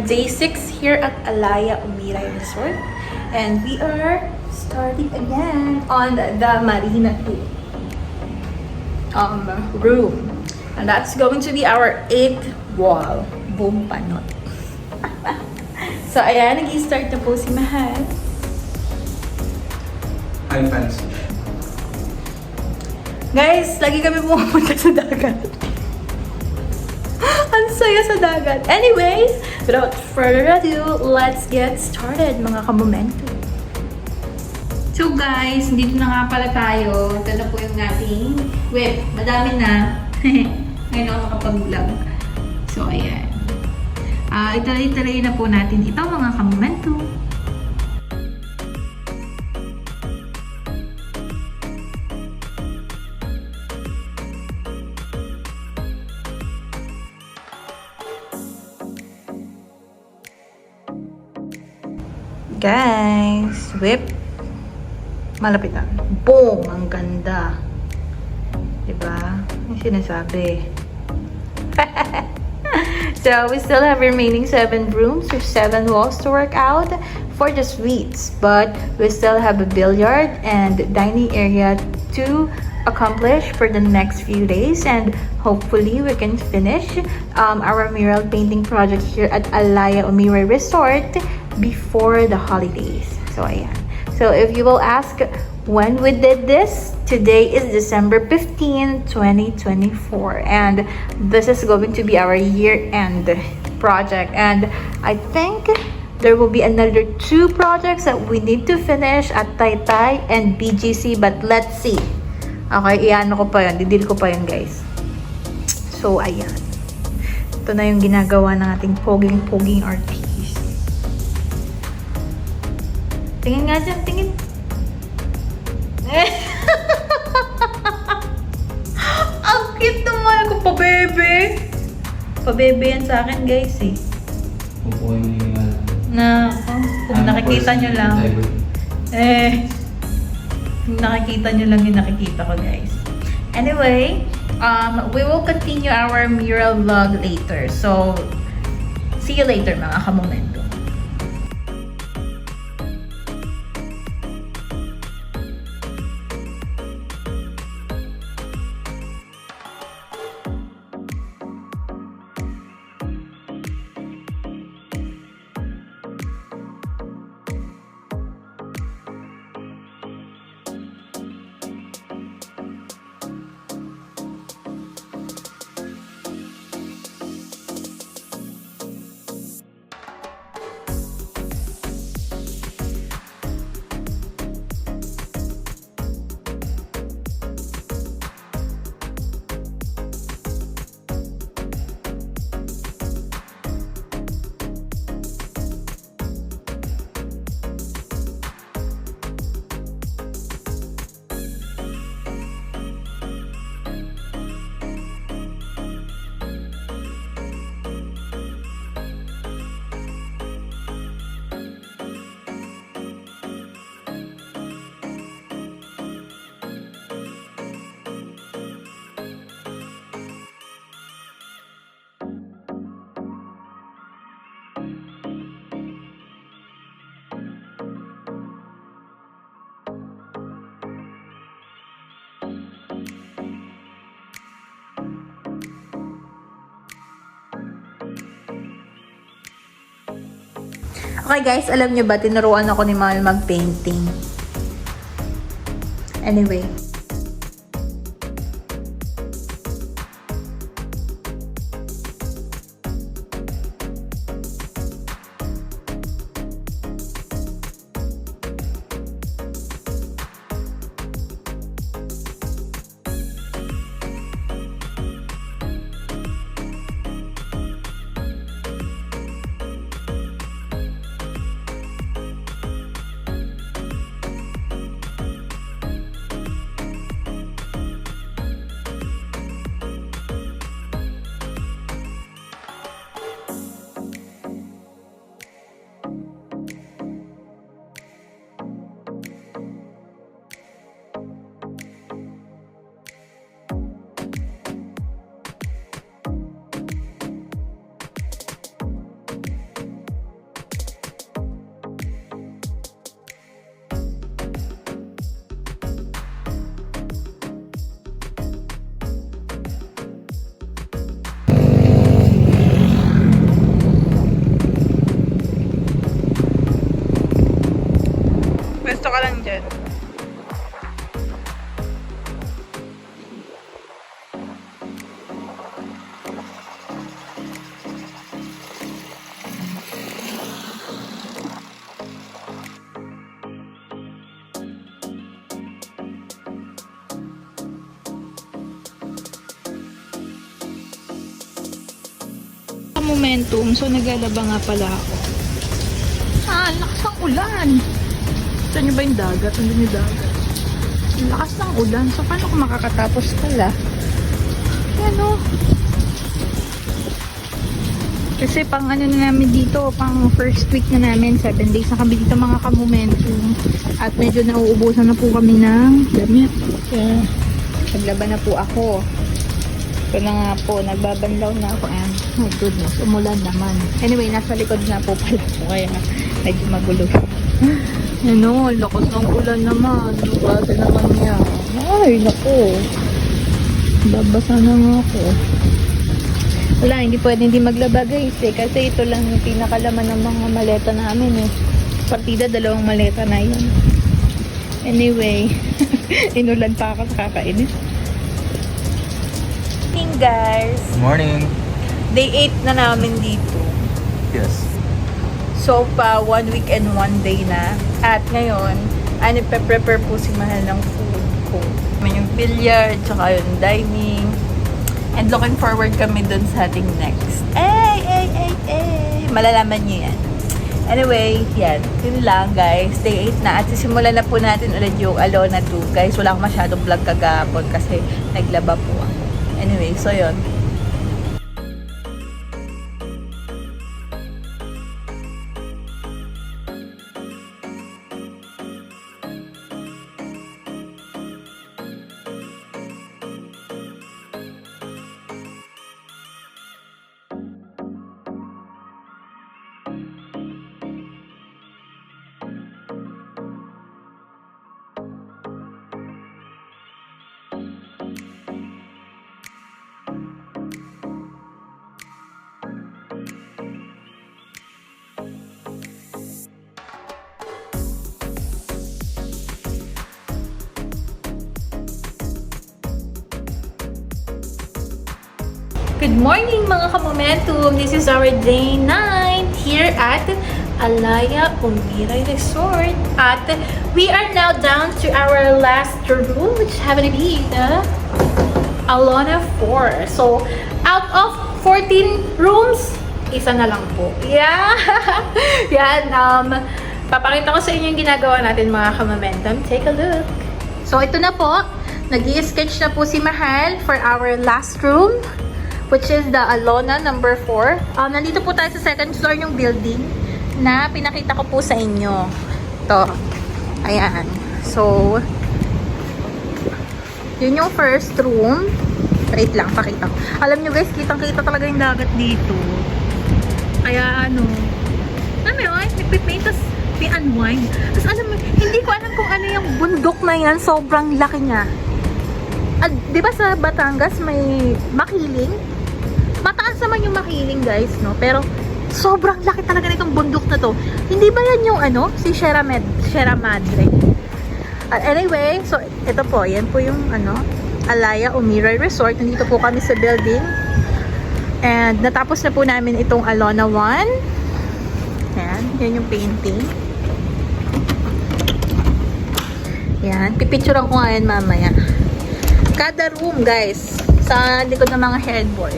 day 6 here at Alaya Umiray Resort. And we are starting again on the Marina 2 room. And that's going to be our 8th wall. Boom panot. So ayan, nag-i-start na po si Mahal. I'm fancy. Guys, lagi kami pumunta sa dagat. Ang saya sa dagat. Anyways, without further ado, let's get started mga kamomento. So guys, dito na nga pala tayo. Ito na po yung ating whip. Madami na. Ngayon ako makapag-vlog. So ayan. Ituloy-tuloy na po natin ito mga kamomento. Guys, whip. Malapit na. Boom! Ang ganda. Diba? Yung sinasabi. So, we still have remaining 7 rooms or 7 walls to work out for the suites. But we still have a billiard and dining area to accomplish for the next few days. And hopefully, we can finish our mural painting project here at Alaya Umiray Resort before the holidays. So ayan. So if you will ask when we did this, today is December 15, 2024, and this is going to be our year-end project. And I think there will be another 2 projects that we need to finish at Taytay and BGC, but let's see. Okay, iano ko pa yun, didil ko pa yun guys. So ayan. Ito na yung ginagawa ng ating poging-poging artist. Tingin nga dyan, tingin. Ang cute naman ako, pabebe. Pabebe yan sa akin, guys, eh. Pupuhay mo yung Kung nakikita nyo lang. Kung nakikita nyo lang yung nakikita ko, guys. Anyway, we will continue our mural vlog later. So, see you later, mga kamomento. Okay guys, alam nyo ba, tinuruan ako ni Mami mag-painting. Anyway. Pwesto ka lang dyan. Momentum, so naglalaba nga pala ako. Ang lakas ng ulan. Saan nyo ba yung dagat? Andun yung dagat. Ang lakas ng ulan. So, paano kung makakatapos pala? Yan o. Kasi pang ano na namin dito, pang first week na namin, 7 days na kami dito mga ka-momentum. At medyo nauubusan na po kami ng damit. Kaya, naglaba na po ako. Ito na nga po, nagbabanlaw na ako. And, my goodness, umulan naman. Anyway, nasa likod na po pala po. Kaya medyo magulo. Ano, lakas ng ulan naman. Base naman niya. Ay, naku. Babasa na nga ako. Wala, hindi pwede hindi maglaba guys eh. Kasi ito lang yung pinakalaman ng mga maleta namin eh. Partida, 2 maleta na yun. Anyway, inulan pa ako sa kakainis. Guys, Morning. day 8 na namin dito. Yes. So pa 1 week and 1 day na. At ngayon ay nagpe-prepare po si Mahal ng food ko. May yung billiard, tsaka yung dining. And looking forward kami dun sa ating next. Malalaman nyo yan. Anyway, yan. Yun lang guys. Day 8 na. At sisimulan na po natin ulit yung Alona 2. Guys, wala akong masyadong vlog kagapon kasi naglaba po ako. Anyway, so yun. Good morning mga ka-momentum! This is our day 9 here at Alaya Umiray Resort. At we are now down to our last room, which happen to be the Alona 4. So, out of 14 rooms, isa na lang po. Yeah! Yan, papakita ko sa inyo yung ginagawa natin mga ka-momentum. Take a look. So, ito na po. Nag-i-sketch na po si Mahal for our last room, which is the Alona number 4. Nandito po tayo sa second floor yung building na pinakita ko po sa inyo. Ito. Ayan. So, yun yung first room. Wait lang, pakita ko. Alam nyo guys, kitang-kita talaga yung dagat dito. Kaya ano, alam mo yun, nagpipaint, tapos may unwind. Tapos alam mo, hindi ko alam kung ano yung bundok na yan. Sobrang laki niya. At di ba sa Batangas may Makiling? Mataas naman yung Makiling guys, no? Pero sobrang laki talaga nitong bundok na to. Hindi ba yan yung ano? Si Sierra Madre. Anyway, so ito po, yan po yung ano, Alaya Umiray Resort. Nandito po kami sa building. And natapos na po namin itong Alona 1. Yan yung painting. Yan, pipicturean ko nga yan mamaya. Kada room guys, sa likod ng mga headboard.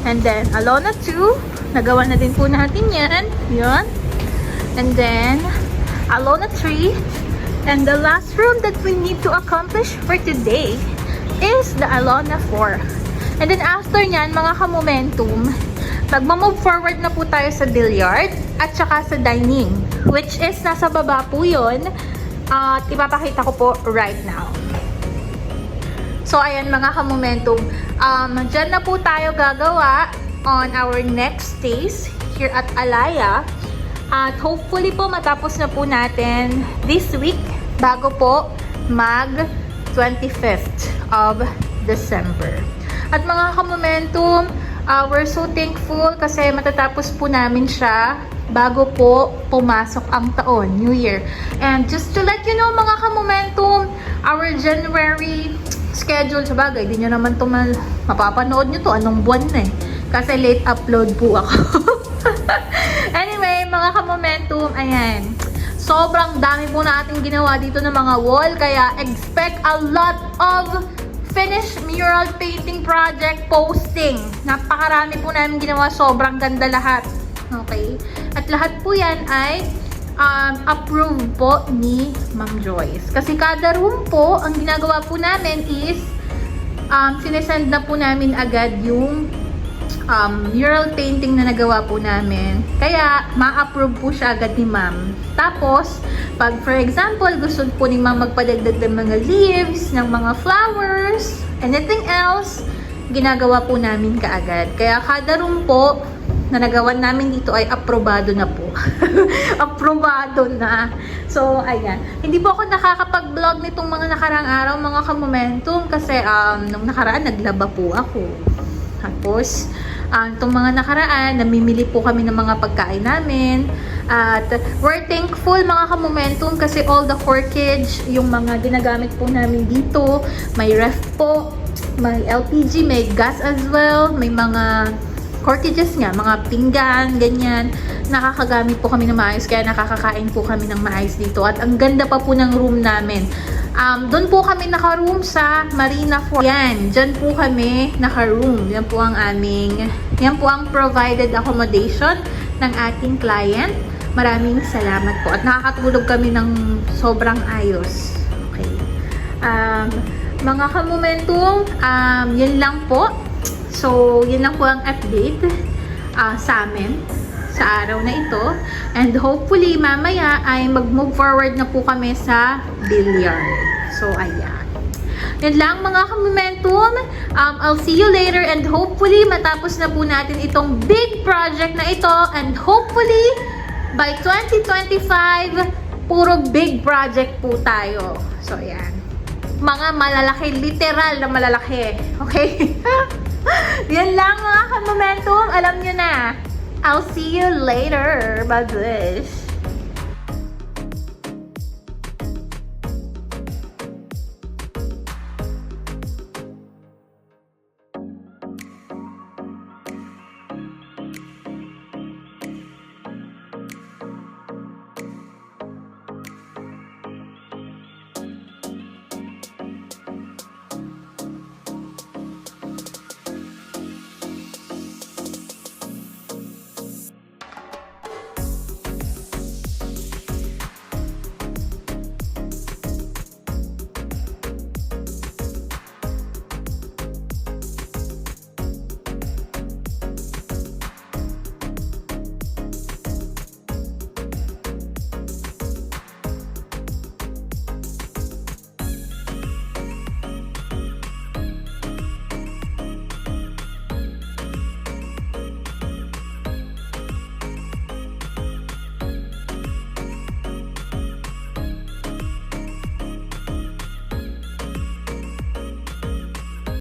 And then, Alona 2, nagawa na din po natin yan. Yun. And then, Alona 3. And the last room that we need to accomplish for today is the Alona 4. And then, after nyan, mga ka-momentum, magmamove forward na po tayo sa billiard at saka sa dining. Which is, nasa baba po yun. At ipapakita ko po right now. So, ayan mga ka-momentum. Dyan na po tayo gagawa on our next days here at Alaya. At hopefully po matapos na po natin this week bago po mag 25th of December. At mga ka-momentum, we're so thankful kasi matatapos po namin siya bago po pumasok ang taon, New Year. And just to let you know mga ka-momentum, our January schedule, sa bagay, di nyo naman ito mapapanood nyo to, anong buwan na eh. Kasi late upload po ako. Anyway, mga ka-momentum, ayan. Sobrang dami po natin ginawa dito ng mga wall, kaya expect a lot of finished mural painting project posting. Napakarami po namin ginawa, sobrang ganda lahat. Okay? At lahat po yan ay approved po ni Ma'am Joyce. Kasi kada room po, ang ginagawa po namin is sinesend na po namin agad yung mural painting na nagawa po namin. Kaya, ma-approve po siya agad ni Ma'am. Tapos, pag for example, gusto po ni Ma'am magpadagdag ng mga leaves, ng mga flowers, anything else, ginagawa po namin kaagad. Kaya kada room po na nagawan namin dito ay aprobado na po. Aprobado na. So, ayan. Hindi po ako nakakapag-vlog nitong mga nakarang araw, mga ka-momentum, kasi nung nakaraan, naglaba po ako. Tapos, itong mga nakaraan, namimili po kami ng mga pagkain namin. At we're thankful mga ka-momentum kasi all the corkage, yung mga ginagamit po namin dito, may ref po, may LPG, may gas as well, may mga corkages nga, mga pinggan, ganyan. Nakakagamit po kami ng maayos, kaya nakakakain po kami ng maayos dito. At ang ganda pa po ng room namin. Doon po kami naka-room sa Marina Fort. Yan, dyan po kami naka-room. Yan po ang provided accommodation ng ating client. Maraming salamat po. At nakakatulog kami ng sobrang ayos. Okay. Mga ka-momentum, yun lang po. So, yun lang po ang update sa amin sa araw na ito. And hopefully, mamaya ay mag-move forward na po kami sa billiard. So, ayan. Yan lang mga ka-momentum. I'll see you later and hopefully matapos na po natin itong big project na ito and hopefully by 2025 puro big project po tayo. So, ayan. Mga malalaki, literal na malalaki. Okay? Yan lang mga ka-momentum. Alam nyo na. I'll see you later. Bye-bye.